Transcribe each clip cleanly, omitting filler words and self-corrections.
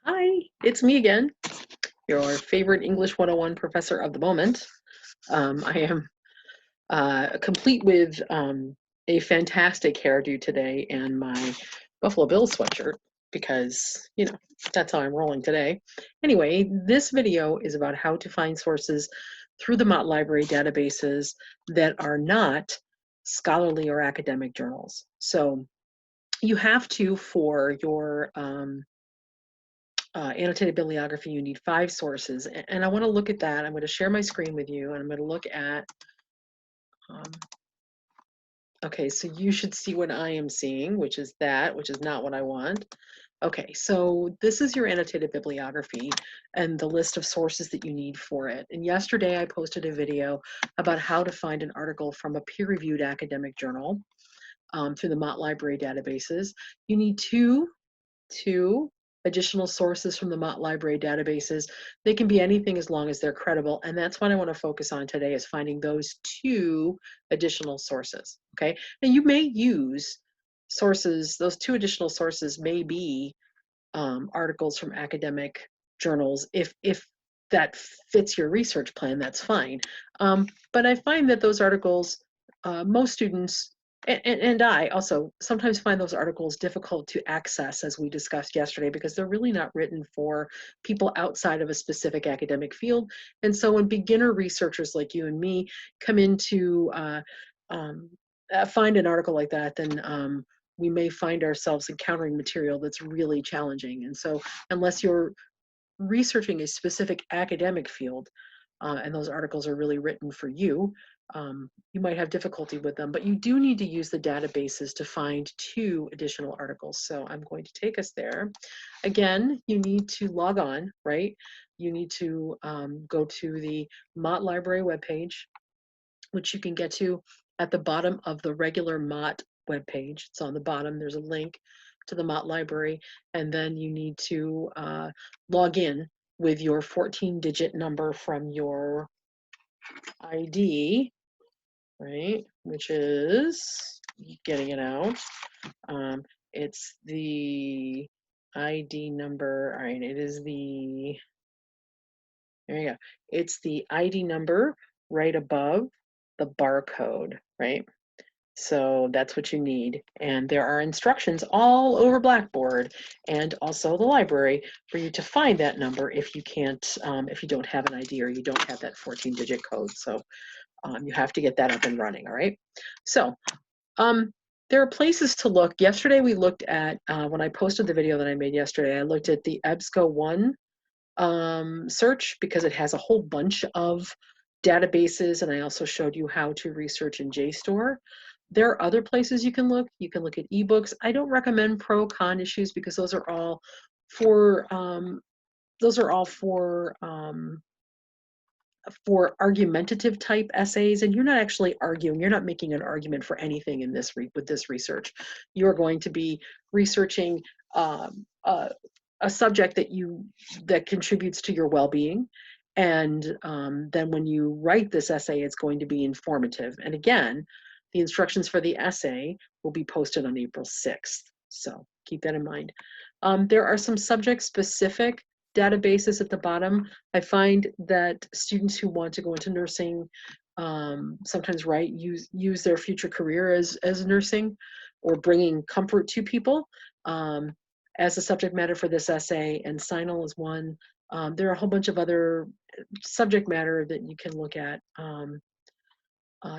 Hi, it's me again, your favorite English 101 professor of the moment. I am complete with a fantastic hairdo today and my Buffalo Bills sweatshirt because, that's how I'm rolling today. Anyway, this video is about how to find sources through the Mott Library databases that are not scholarly or academic journals. So you have to, for your annotated bibliography, you need 5 sources. And I want to look at that. I'm going to share my screen with you and I'm going to look at, um, okay, so you should see what I am seeing, which is not what I want. Okay, so this is your annotated bibliography and the list of sources that you need for it. And yesterday I posted a video about how to find an article from a peer-reviewed academic journal through the Mott Library databases. You need two additional sources from the Mott Library databases. They can be anything as long as they're credible, and that's what I want to focus on today, is finding those 2 additional sources, okay? And you may use sources, those 2 additional sources may be articles from academic journals. If that fits your research plan, that's fine. But I find that those articles, most students, and I also sometimes find those articles difficult to access, as we discussed yesterday, because they're really not written for people outside of a specific academic field. And so when beginner researchers like you and me come into find an article like that, then we may find ourselves encountering material that's really challenging. And so unless you're researching a specific academic field, and those articles are really written for you, you might have difficulty with them, but you do need to use the databases to find 2 additional articles. So I'm going to take us there. Again, you need to log on, right? You need to go to the Mott Library webpage, which you can get to at the bottom of the regular Mott webpage. It's on the bottom. There's a link to the Mott Library, and then you need to log in with your 14-digit number from your ID, right? Which is, getting it out. It's the ID number. All right, it is the, there you go. It's the ID number right above the barcode, right? So that's what you need. And there are instructions all over Blackboard and also the library for you to find that number if you can't, if you don't have an ID or you don't have that 14-digit code. So you have to get that up and running, all right? So there are places to look. Yesterday we looked at, when I posted the video that I made yesterday, I looked at the EBSCO1 search because it has a whole bunch of databases, and I also showed you how to research in JSTOR. There are other places you can look. You can look at ebooks. I don't recommend pro-con issues because those are all for for argumentative type essays, and you're not actually arguing. You're not making an argument for anything in this with this research. You're going to be researching a subject that contributes to your well-being, and then when you write this essay, it's going to be informative. And again, the instructions for the essay will be posted on April 6th, so keep that in mind. There are some subject-specific databases at the bottom. I find that students who want to go into nursing sometimes use their future career as nursing, or bringing comfort to people as a subject matter for this essay, and Sinal is one. There are a whole bunch of other subject matter that you can look at,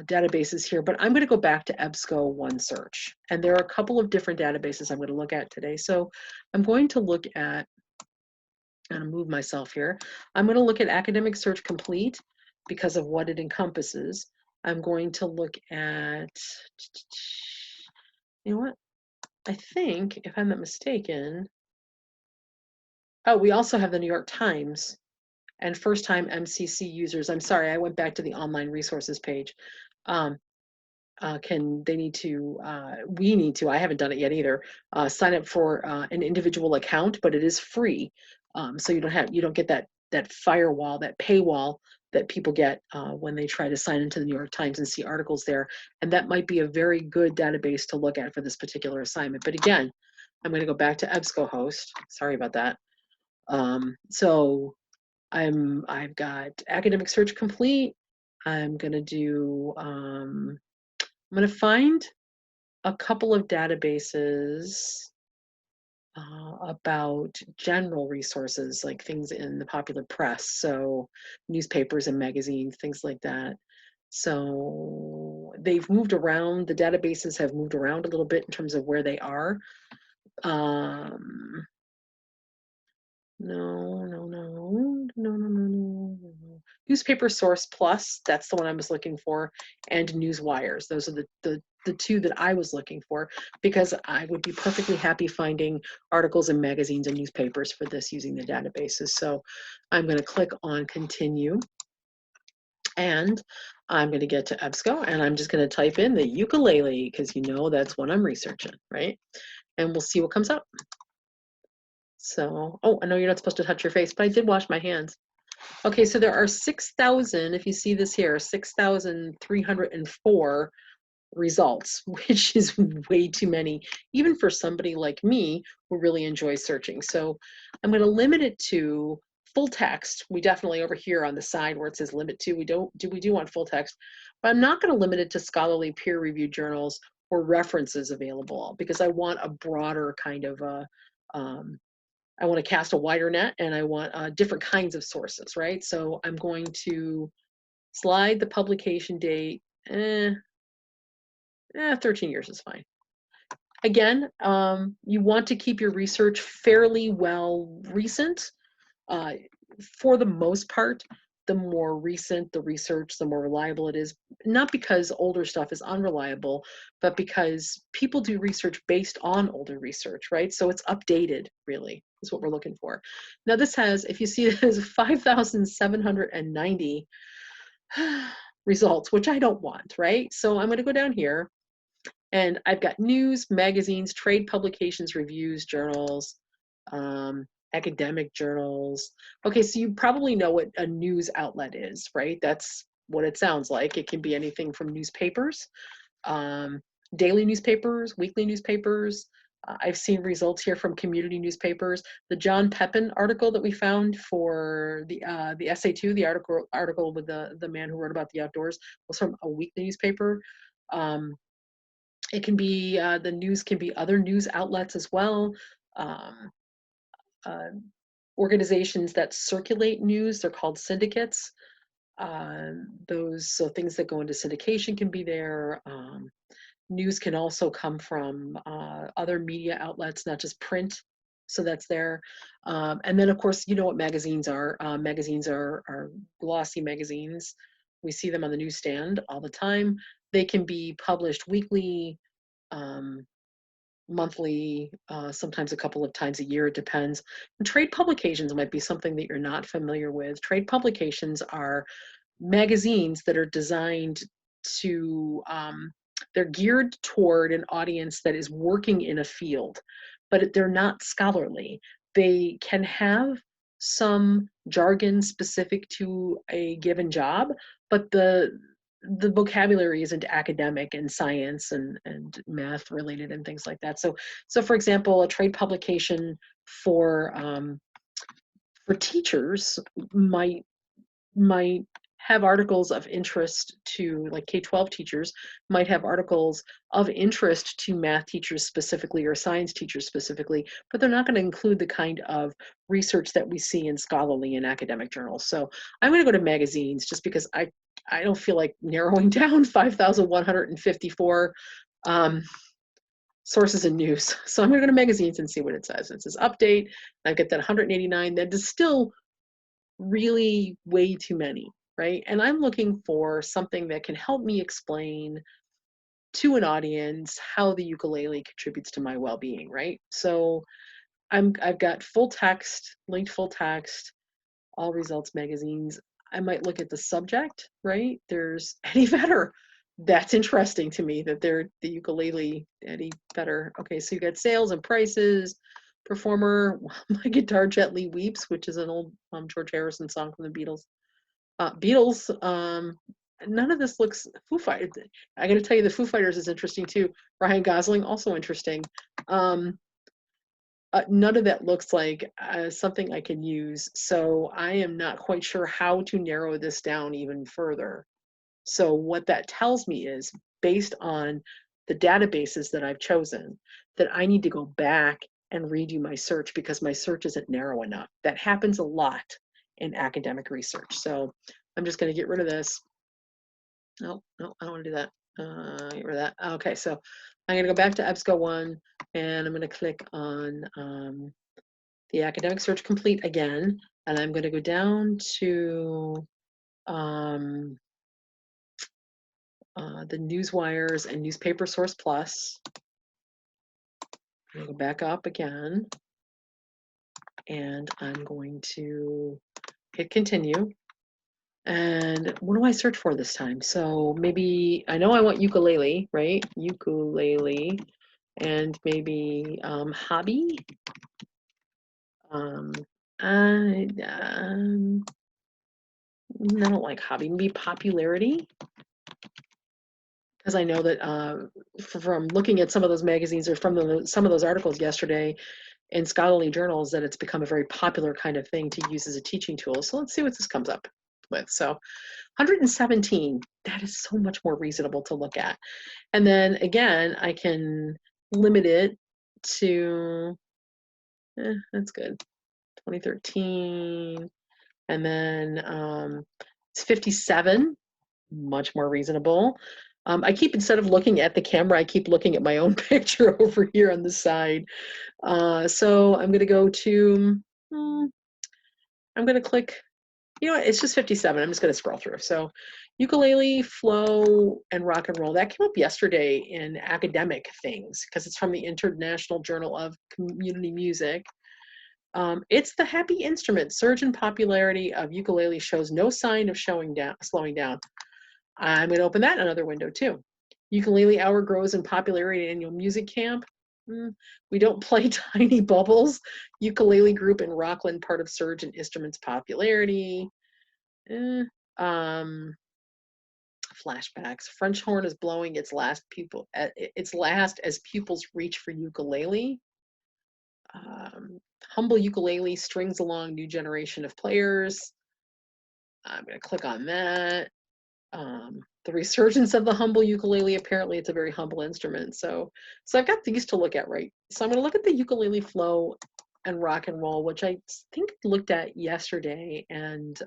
databases here, but I'm going to go back to EBSCO1 search, and there are a couple of different databases I'm going to look at today. So I'm going to look at, I'm going to move myself here. I'm going to look at Academic Search Complete because of what it encompasses. I'm going to look at, you know what? I think, if I'm not mistaken, oh, we also have the New York Times and first-time MCC users. I'm sorry, I went back to the online resources page. We need to, I haven't done it yet either, sign up for an individual account, but it is free. So you don't get that firewall, that paywall that people get when they try to sign into the New York Times and see articles there. And that might be a very good database to look at for this particular assignment. But again, I'm going to go back to EBSCOhost. Sorry about that. So I've got academic search complete. I'm gonna do, I'm gonna find a couple of databases about general resources, like things in the popular press, so newspapers and magazines, things like that. So they've moved around, the databases have moved around a little bit in terms of where they are. Um, no, no, no, no, no, no, no, no. Newspaper Source Plus, that's the one I was looking for, and Newswires. Those are the two that I was looking for, because I would be perfectly happy finding articles in magazines and newspapers for this using the databases. So I'm going to click on continue, and I'm going to get to EBSCO, and I'm just going to type in the ukulele, because you know that's what I'm researching, right? And we'll see what comes up. So, oh, I know you're not supposed to touch your face, but I did wash my hands. Okay, so there are 6,000, if you see this here, 6,304 results, which is way too many, even for somebody like me who really enjoys searching. So I'm going to limit it to full text. We definitely over here on the side where it says limit to, we do want full text, but I'm not going to limit it to scholarly peer-reviewed journals or references available, because I want a broader kind of I want to cast a wider net, and I want different kinds of sources, right? So I'm going to slide the publication date. 13 years is fine. Again, you want to keep your research fairly well recent. For the most part, the more recent the research, the more reliable it is. Not because older stuff is unreliable, but because people do research based on older research, right? So it's updated, really, is what we're looking for. Now this has, if you see, it has 5,790 results, which I don't want, right? So I'm going to go down here, and I've got news, magazines, trade publications, reviews, journals, academic journals. Okay, so you probably know what a news outlet is, right? That's what it sounds like. It can be anything from newspapers, um, daily newspapers, weekly newspapers. I've seen results here from community newspapers. The John Pepin article that we found for the SA2, the article with the man who wrote about the outdoors, was from a weekly newspaper. It can be, the news can be other news outlets as well. Um, uh, Organizations that circulate news, they're called syndicates. So things that go into syndication can be there. News can also come from other media outlets, not just print. So that's there. And then, of course, you know what magazines are. Magazines are glossy magazines. We see them on the newsstand all the time. They can be published weekly, um, monthly, sometimes a couple of times a year, it depends. And trade publications might be something that you're not familiar with. Trade publications are magazines that are designed to, they're geared toward an audience that is working in a field, but they're not scholarly. They can have some jargon specific to a given job, but the vocabulary isn't academic and science and math related and things like that. So for example, a trade publication for teachers might have articles of interest to, like, K-12 teachers might have articles of interest to math teachers specifically or science teachers specifically, but they're not going to include the kind of research that we see in scholarly and academic journals. So I'm going to go to magazines, just because I don't feel like narrowing down 5,154 sources and news. So I'm going to go to magazines and see what it says. It says update. I get that 189. That is still really way too many, right? And I'm looking for something that can help me explain to an audience how the ukulele contributes to my well-being, right? So I've got full text, linked full text, all results magazines. I might look at the subject, right? There's Eddie Vedder. That's interesting to me that they're the ukulele Eddie Vedder. Okay, so you got sales and prices, performer, My Guitar Gently Weeps, which is an old George Harrison song from the Beatles. Beatles, none of this looks Foo Fighters. I got to tell you, the Foo Fighters is interesting too. Ryan Gosling, also interesting. none of that looks like something I can use. So I am not quite sure how to narrow this down even further. So what that tells me is, based on the databases that I've chosen, that I need to go back and redo my search because my search isn't narrow enough. That happens a lot in academic research. So I'm just going to get rid of this. No, no, I don't want to do that. Get rid of that. Okay, so I'm going to go back to EBSCO1 and I'm going to click on the academic search complete again. And I'm going to go down to the Newswires and Newspaper Source Plus. I'm going to go back up again. And I'm going to hit continue. And what do I search for this time? So maybe, I know I want ukulele, right? Ukulele, and maybe hobby. I don't like hobby. Maybe popularity, because I know that from looking at some of those magazines or from some of those articles yesterday in scholarly journals, that it's become a very popular kind of thing to use as a teaching tool. So let's see what this comes up with. So 117, that is so much more reasonable to look at. And then again, I can limit it to, that's good, 2013. And then it's 57, much more reasonable. I keep, instead of looking at the camera, I keep looking at my own picture over here on the side. So I'm going to go to, I'm going to click, you know what, it's just 57. I'm just going to scroll through. So ukulele, flow, and rock and roll. That came up yesterday in academic things because it's from the International Journal of Community Music. It's the happy instrument. Surge in popularity of ukulele shows no sign of slowing down. I'm going to open that in another window too. Ukulele hour grows in popularity at annual music camp. We don't play tiny bubbles. Ukulele group in Rockland, part of surge in instruments popularity. Flashbacks. French horn is blowing its last as pupils reach for ukulele. Humble ukulele strings along new generation of players. I'm going to click on that. The resurgence of the humble ukulele. Apparently, it's a very humble instrument. So I've got these to look at, right? So I'm going to look at the ukulele flow and rock and roll, which I think I looked at yesterday and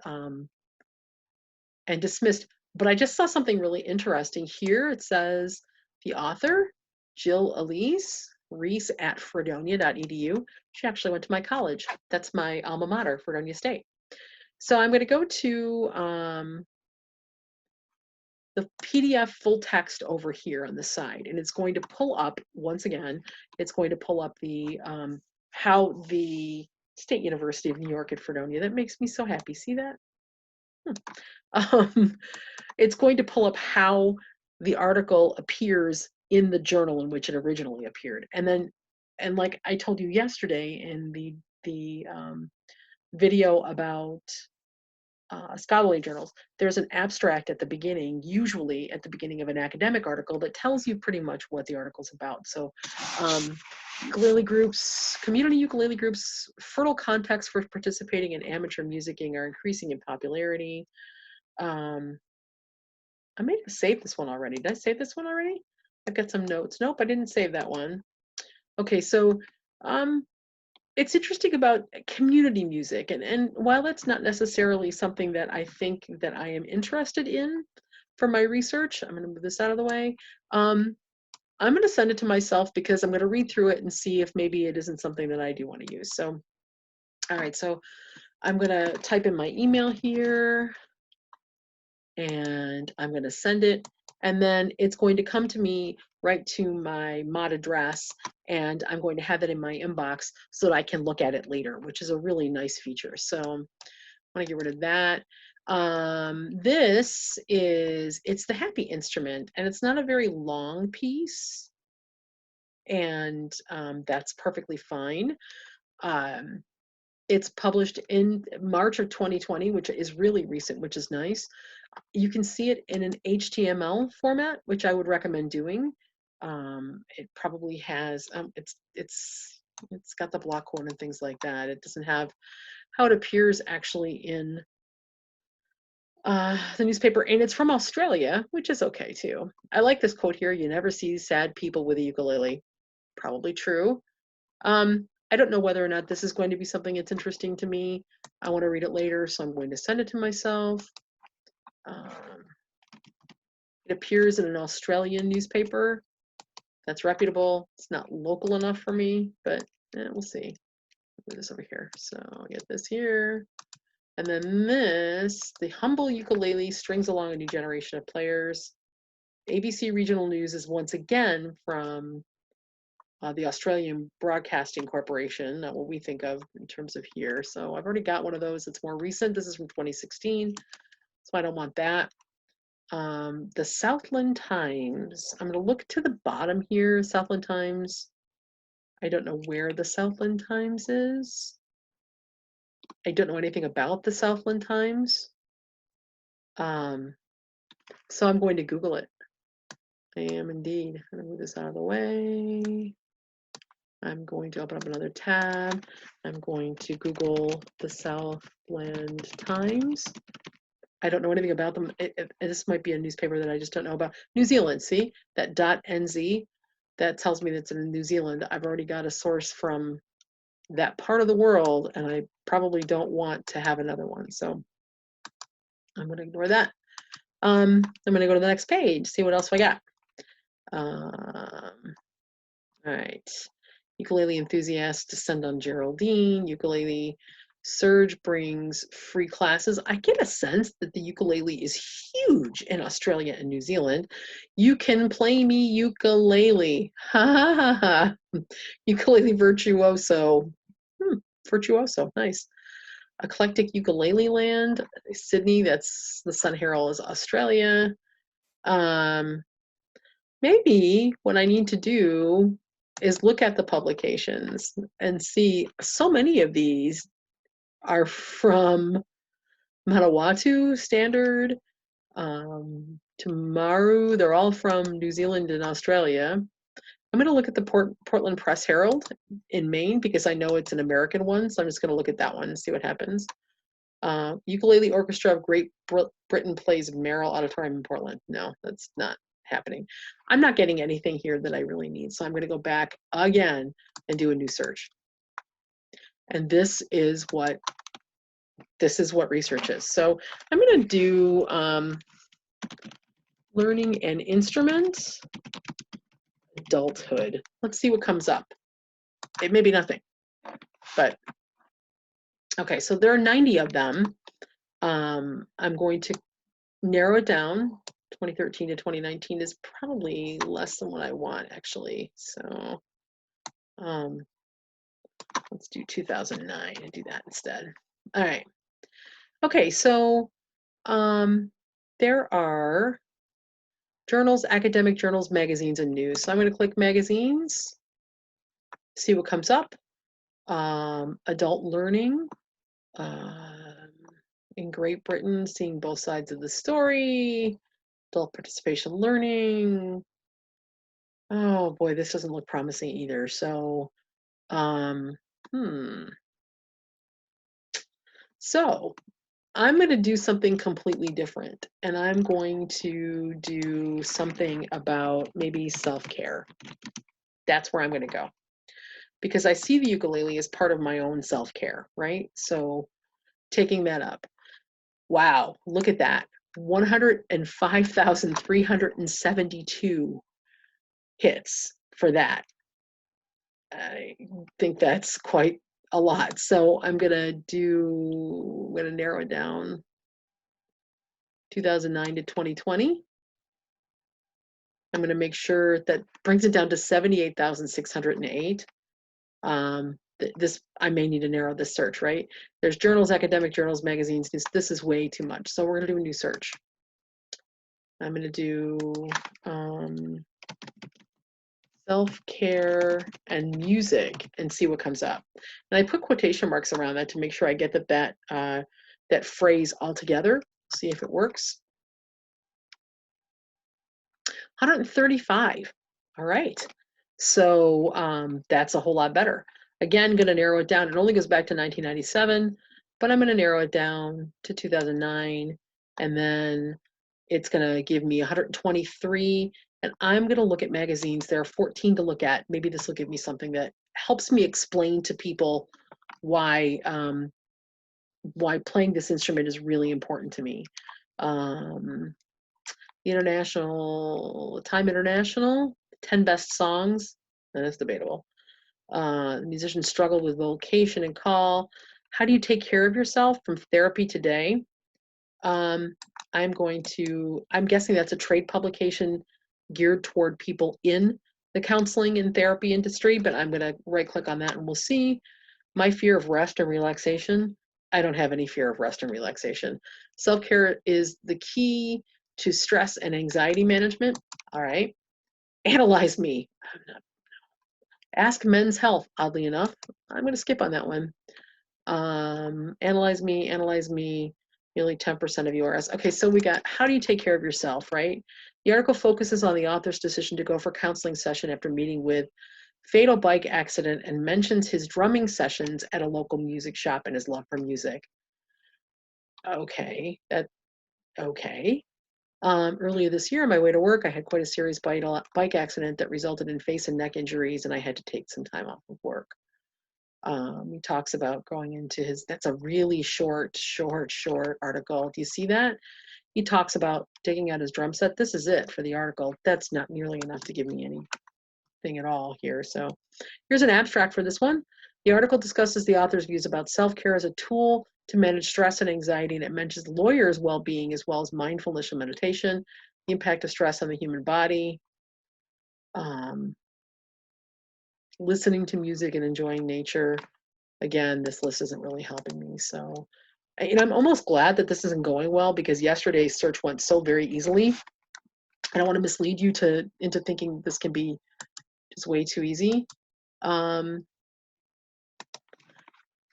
dismissed. But I just saw something really interesting here. It says the author, Jill Elise Reese at fredonia.edu. She actually went to my college. That's my alma mater, Fredonia State. So I'm going to go to the PDF full text over here on the side, and it's going to pull up, once again, it's going to pull up the how the State University of New York at Fredonia. That makes me so happy. See that? It's going to pull up how the article appears in the journal in which it originally appeared. And then, and like I told you yesterday in the video about scholarly journals, there's an abstract at the beginning, usually at the beginning of an academic article, that tells you pretty much what the article's about. So ukulele groups, community ukulele groups, fertile contexts for participating in amateur musicking are increasing in popularity. I may have saved this one already. Did I save this one already? I've got some notes. Nope, I didn't save that one. Okay, so it's interesting about community music. And while that's not necessarily something that I think that I am interested in for my research, I'm gonna move this out of the way. I'm gonna send it to myself because I'm gonna read through it and see if maybe it isn't something that I do wanna use. So, all right, so I'm gonna type in my email here and I'm gonna send it. And then it's going to come to me right to my Mott address, and I'm going to have it in my inbox so that I can look at it later, which is a really nice feature. So I want to get rid of that. This is, it's the happy instrument, and it's not a very long piece, and that's perfectly fine. It's published in March of 2020, which is really recent, which is nice. You can see it in an HTML format, which I would recommend doing. It probably has, it's It's got the block quote and things like that. It doesn't have how it appears actually in the newspaper, and it's from Australia, which is okay too. I like this quote here: "You never see sad people with a ukulele." Probably true. I don't know whether or not this is going to be something that's interesting to me. I want to read it later, so I'm going to send it to myself. It appears in an Australian newspaper that's reputable. It's not local enough for me, but we'll see. I'll put this over here. So I'll get this here. And then this, the humble ukulele strings along a new generation of players. ABC Regional News is once again from the Australian Broadcasting Corporation, not what we think of in terms of here. So I've already got one of those. It's more recent. This is from 2016, so I don't want that. The Southland Times. I'm going to look to the bottom here. Southland Times. I don't know where the Southland Times is. I don't know anything about the Southland Times. So I'm going to Google it. I am indeed. I'm going to move this out of the way. I'm going to open up another tab. I'm going to Google the Southland Times. I don't know anything about them. This might be a newspaper that I just don't know about. New Zealand, see? That .nz, that tells me that it's in New Zealand. I've already got a source from that part of the world, and I probably don't want to have another one. So I'm going to ignore that. I'm going to go to the next page, see what else I got. All right. Ukulele enthusiasts descend on Geraldine. Ukulele surge brings free classes. I get a sense that the ukulele is huge in Australia and New Zealand. You can play me ukulele. Ha ha ha ha. Ukulele virtuoso. Virtuoso, nice. Eclectic Ukulele Land, Sydney, that's the Sun Herald is Australia. Maybe what I need to do is look at the publications and see, so many of these are from Manawatu Standard, Tumaru, they're all from New Zealand and Australia. I'm going to look at the Portland Press Herald in Maine because I know it's an American one, so I'm just going to look at that one and see what happens. Ukulele Orchestra of Great Britain plays Merrill Auditorium in Portland. No, that's not happening. I'm not getting anything here that I really need, so I'm going to go back again and do a new search. And this is what research is. So I'm going to do learning an instrument, adulthood. Let's see what comes up. It may be nothing, but okay. So there are 90 of them. I'm going to narrow it down. 2013 to 2019 is probably less than what I want, actually. So let's do 2009 and do that instead. All right. Okay, so there are journals, academic journals, magazines, and news. So I'm going to click magazines, see what comes up. Adult learning. In Great Britain, seeing both sides of the story. Adult participation learning. Oh boy, this doesn't look promising either. So, So I'm going to do something completely different, and I'm going to do something about maybe self-care. That's where I'm going to go, because I see the ukulele as part of my own self-care, right? So taking that up. Wow, look at that. 105,372 hits for that. I think that's quite a lot. So I'm going to narrow it down 2009 to 2020. I'm going to make sure that brings it down to 78,608. This, I may need to narrow this search, right? There's journals, academic journals, magazines. This is way too much. So we're going to do a new search. I'm going to do self-care and music and see what comes up. And I put quotation marks around that to make sure I get that phrase all together. See if it works. 135. All right. So that's a whole lot better. Again, going to narrow it down. It only goes back to 1997, but I'm going to narrow it down to 2009. And then it's going to give me 123. And I'm going to look at magazines. There are 14 to look at. Maybe this will give me something that helps me explain to people why playing this instrument is really important to me. Time International, 10 best songs. That is debatable. Musicians struggled with vocation and call. How do you take care of yourself from therapy today? I'm guessing that's a trade publication geared toward people in the counseling and therapy industry, but I'm going to right click on that and we'll see. My fear of rest and relaxation. I don't have any fear of rest and relaxation. Self-care is the key to stress and anxiety management. All right. Analyze me. Ask Men's Health, oddly enough. I'm going to skip on that one. Analyze me, nearly 10% of yours. Okay, so we got, how do you take care of yourself, right? The article focuses on the author's decision to go for a counseling session after meeting with fatal bike accident and mentions his drumming sessions at a local music shop and his love for music. Okay. Earlier this year on my way to work, I had quite a serious bike accident that resulted in face and neck injuries, and I had to take some time off of work. He talks about going into that's a really short article. Do you see that? He talks about taking out his drum set. This is it for the article. That's not nearly enough to give me anything at all here. So here's an abstract for this one. The article discusses the author's views about self-care as a tool to manage stress and anxiety, and it mentions lawyers' well-being as well as mindfulness and meditation, the impact of stress on the human body, listening to music and enjoying nature. Again, this list isn't really helping me. So, I'm almost glad that this isn't going well because yesterday's search went so very easily. I don't want to mislead you into thinking this can be just way too easy.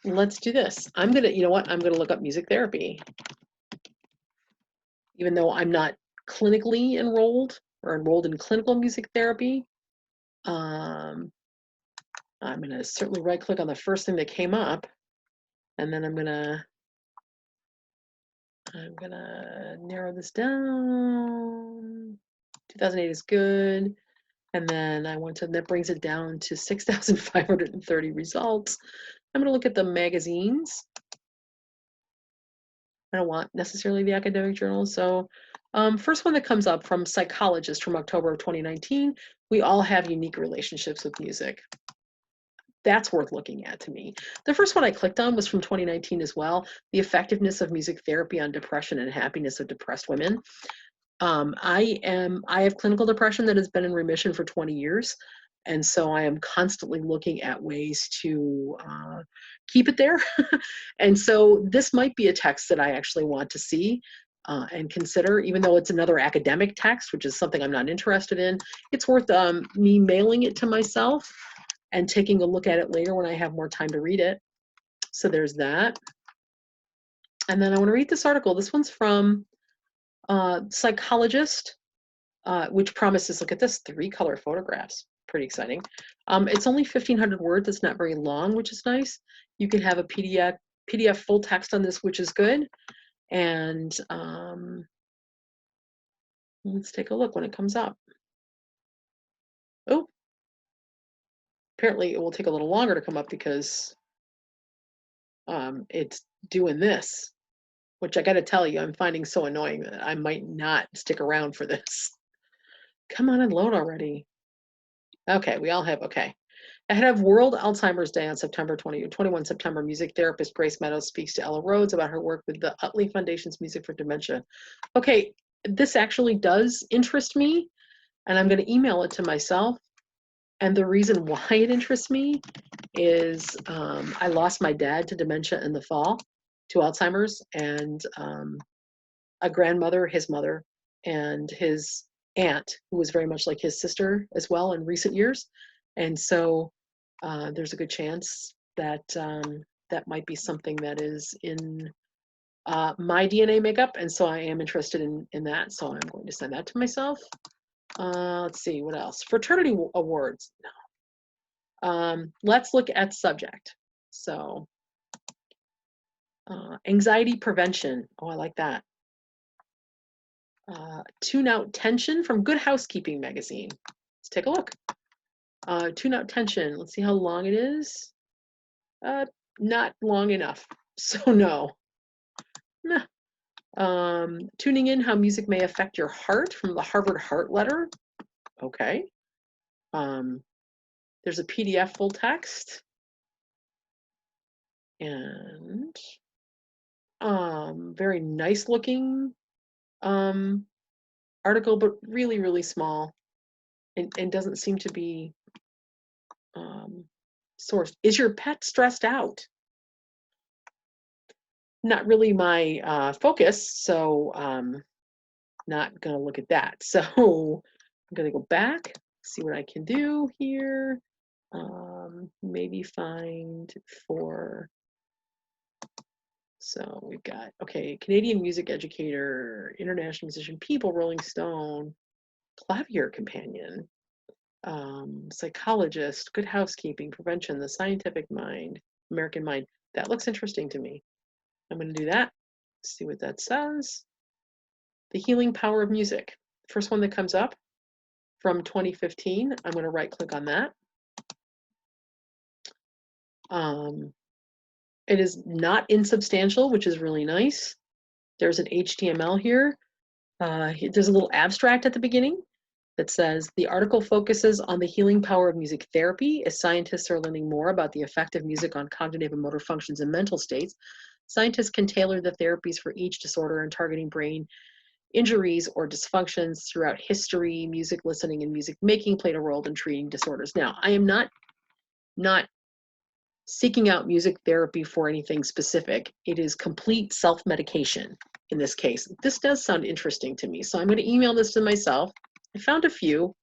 Let's do this. I'm gonna look up music therapy. Even though I'm not clinically enrolled or enrolled in clinical music therapy, I'm gonna certainly right click on the first thing that came up, and then I'm gonna narrow this down. 2008 is good. And then that brings it down to 6,530 results. I'm going to look at the magazines. I don't want necessarily the academic journals. So first one that comes up from Psychologist from October of 2019, we all have unique relationships with music. That's worth looking at to me. The first one I clicked on was from 2019 as well, the effectiveness of music therapy on depression and happiness of depressed women. I have clinical depression that has been in remission for 20 years. And so I am constantly looking at ways to keep it there. And so this might be a text that I actually want to see and consider, even though it's another academic text, which is something I'm not interested in. It's worth me mailing it to myself and taking a look at it later when I have more time to read it. So there's that. And then I want to read this article. This one's from Psychologist, which promises, look at this, 3-color photographs. Pretty exciting. It's only 1,500 words. It's not very long, which is nice. You can have a PDF full text on this, which is good. And let's take a look when it comes up. Oh, apparently it will take a little longer to come up because it's doing this, which I got to tell you, I'm finding so annoying that I might not stick around for this. Come on and load already. Okay, we all have, okay. Ahead of World Alzheimer's Day on September 21 September, music therapist Grace Meadows speaks to Ella Rhodes about her work with the Utley Foundation's Music for Dementia. Okay, this actually does interest me, and I'm going to email it to myself. And the reason why it interests me is I lost my dad to dementia in the fall, to Alzheimer's, and a grandmother, his mother, and his aunt, who was very much like his sister as well in recent years. And so there's a good chance that that might be something that is in my DNA makeup. And so I am interested in that. So I'm going to send that to myself. Let's see, what else? Fraternity awards. No. Let's look at subject. So anxiety prevention. Oh, I like that. Tune out tension from Good Housekeeping magazine. Let's take a look. Tune out tension. Let's see how long it is. Not long enough. So no. Nah. Tuning in how music may affect your heart from the Harvard Heart Letter. Okay. There's a PDF full text. And very nice looking article, but really, really small and doesn't seem to be sourced. Is your pet stressed out? Not really my focus, so not gonna look at that. So I'm gonna go back, see what I can do here. Maybe find for, so we've got, okay, Canadian music educator, international musician, People, Rolling Stone, clavier companion, psychologist, Good Housekeeping, prevention, the scientific mind, American mind. That looks interesting to me. I'm going to do that. See what that says. The healing power of music. First one that comes up from 2015. I'm going to right click on that. It is not insubstantial, which is really nice. There's an HTML here. There's a little abstract at the beginning that says the article focuses on the healing power of music therapy as scientists are learning more about the effect of music on cognitive and motor functions and mental states. Scientists can tailor the therapies for each disorder and targeting brain injuries or dysfunctions throughout history. Music listening and music making played a role in treating disorders. Now, I am not seeking out music therapy for anything specific. It is complete self-medication in this case. This does sound interesting to me, so I'm going to email this to myself. I found a few.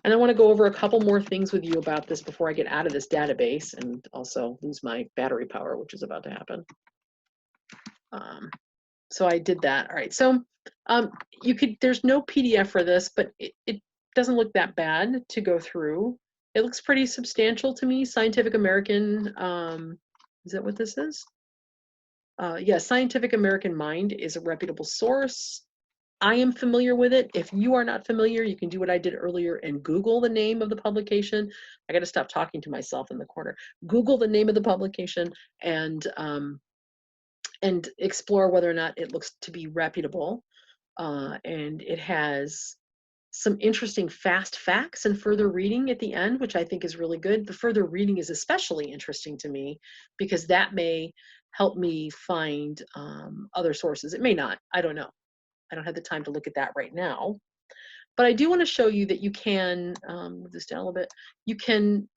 And I want to go over a couple more things with you about this before I get out of this database and also lose my battery power, which is about to happen. So I did that. All right. So there's no PDF for this, but it doesn't look that bad to go through. It looks pretty substantial to me. Scientific American, is that what this is? Yeah, Scientific American Mind is a reputable source. I am familiar with it. If you are not familiar, you can do what I did earlier and Google the name of the publication. I got to stop talking to myself in the corner. Google the name of the publication and explore whether or not it looks to be reputable. And it has some interesting fast facts and further reading at the end, which I think is really good. The further reading is especially interesting to me because that may help me find other sources. It may not, I don't know. I don't have the time to look at that right now. But I do want to show you that you can, move this down a little bit, you can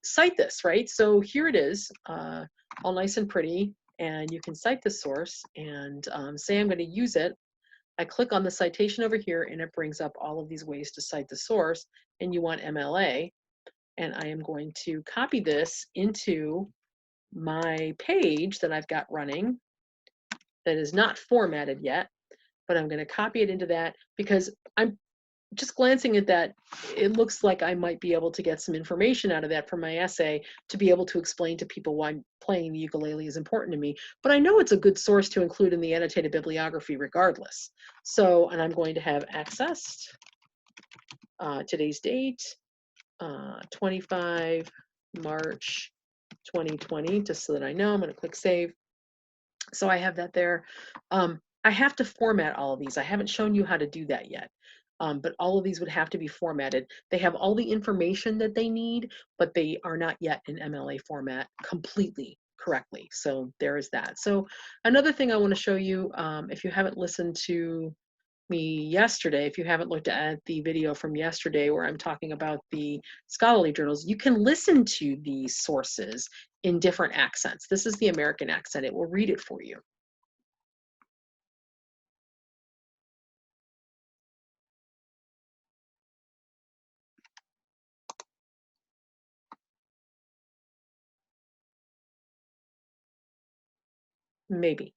cite this, right? So here it is, all nice and pretty, and you can cite the source and say I'm going to use it. I click on the citation over here and it brings up all of these ways to cite the source, and you want MLA. And I am going to copy this into my page that I've got running that is not formatted yet, but I'm going to copy it into that because I'm just glancing at that, it looks like I might be able to get some information out of that for my essay to be able to explain to people why playing the ukulele is important to me. But I know it's a good source to include in the annotated bibliography regardless. So, and I'm going to have accessed today's date, 25 March 2020, just so that I know. I'm going to click save. So I have that there. I have to format all of these. I haven't shown you how to do that yet. But all of these would have to be formatted. They have all the information that they need, but they are not yet in MLA format completely correctly. So there is that. So another thing I want to show you, if you haven't listened to me yesterday, if you haven't looked at the video from yesterday where I'm talking about the scholarly journals, you can listen to these sources in different accents. This is the American accent. It will read it for you. Maybe.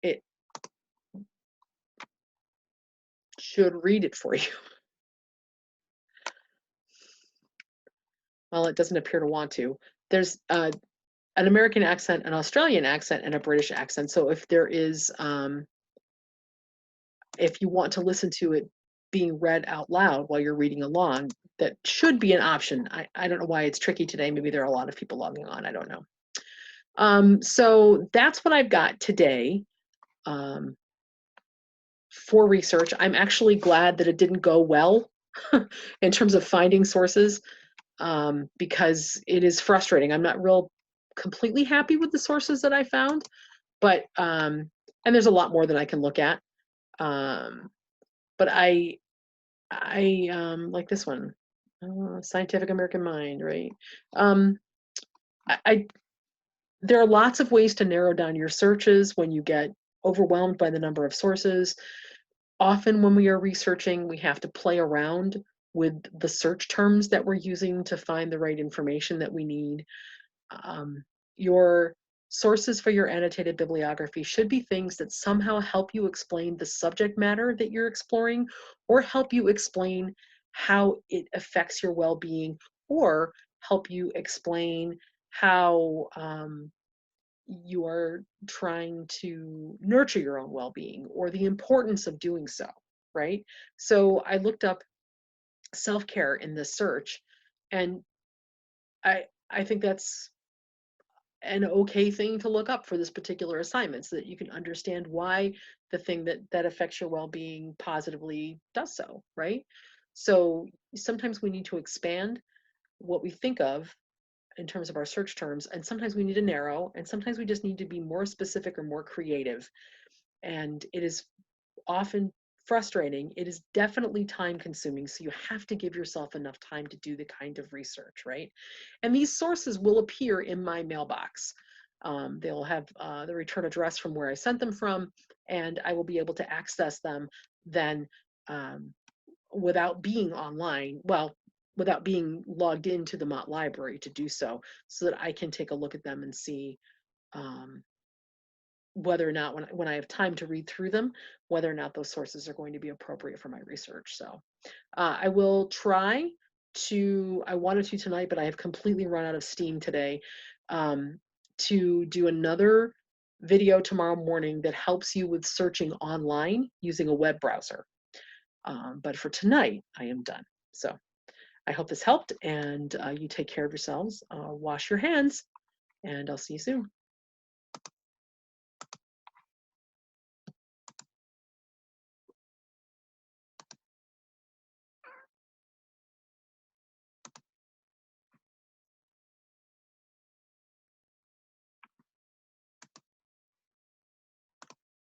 It should read it for you. Well, it doesn't appear to want to. There's an American accent, an Australian accent, and a British accent. So if there is, if you want to listen to it being read out loud while you're reading along, that should be an option. I don't know why it's tricky today. Maybe there are a lot of people logging on. I don't know. So that's what I've got today for research. I'm actually glad that it didn't go well in terms of finding sources, because it is frustrating. I'm not real completely happy with the sources that I found, but and there's a lot more that I can look at. But I like this one, Scientific American Mind, right? I there are lots of ways to narrow down your searches when you get overwhelmed by the number of sources. Often when we are researching, we have to play around with the search terms that we're using to find the right information that we need. Your sources for your annotated bibliography should be things that somehow help you explain the subject matter that you're exploring, or help you explain how it affects your well-being, or help you explain how you are trying to nurture your own well-being, or the importance of doing so, right? So I looked up self-care in this search, and I think that's an okay thing to look up for this particular assignment, so that you can understand why the thing that affects your well-being positively does so, right? So sometimes we need to expand what we think of in terms of our search terms, and sometimes we need to narrow, and sometimes we just need to be more specific or more creative. And it is often frustrating. It is definitely time consuming. So you have to give yourself enough time to do the kind of research, right? And these sources will appear in my mailbox. They'll have the return address from where I sent them from, and I will be able to access them then, without being online. Well, without being logged into the Mott library to do so that I can take a look at them and see um, whether or not, when I have time to read through them, whether or not those sources are going to be appropriate for my research. So I will try to, I wanted to tonight, but I have completely run out of steam today, to do another video tomorrow morning that helps you with searching online using a web browser. But for tonight, I am done. So I hope this helped, and you take care of yourselves. Wash your hands, and I'll see you soon.